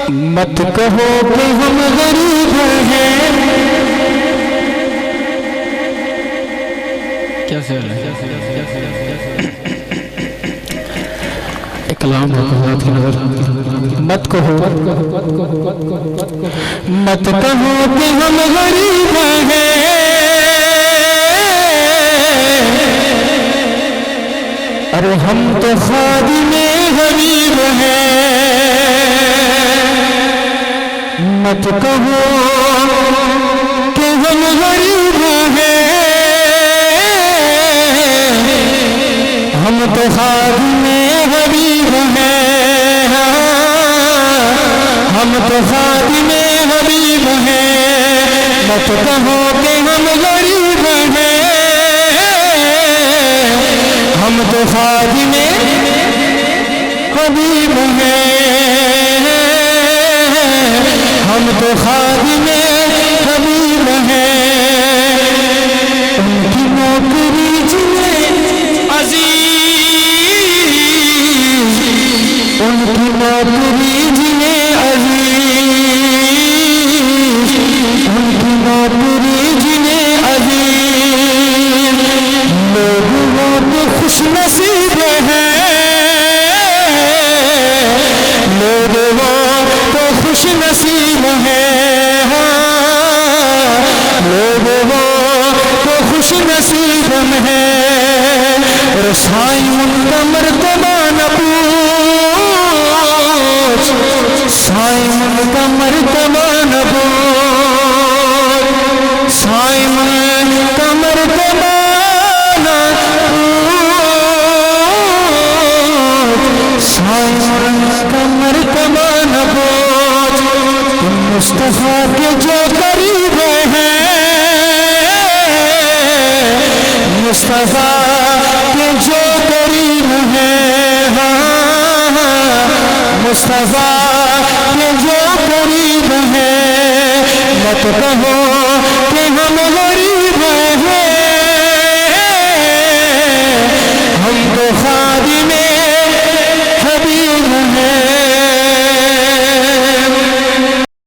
मत कहो कि हम गरीब हैं। क्या से कलाम मत कहो कि हम गरीब हैं। अरे हम तो खादिमे गरीब हैं। मत कहो कि हम गरीब हैं। हम तो खादिमे गरीब हैं। हम तो खादिमे गरीब हैं। मत कहो कि हम गरीब हैं। हम तो खादिमे गरीब हैं। हम तो खादिमे गरीब हैं। उनकी नौकरी जिन्हें अजीज, उनकी नौकरी जिन्हें अजीज, उनकी नौकरी जिन्हें अजीज, लोग वो तो खुश नसीब हैं। लोग वो तो खुश नसीब हैं। लोग वो तो खुश नसीब हैं। और साईं उनका मर्तबा न पूछ, साईं उनका मर्तबा न पूछ, साईं उनका मर्तबा न पूछ, साईं उनका मर्तबा न पूछ। मुस्तफा के जो करीब हैं, मुस्तफा के जो करीब हैं, मुस्तफा के जो करीब हैं। मत कहो कि हम गरीब हैं।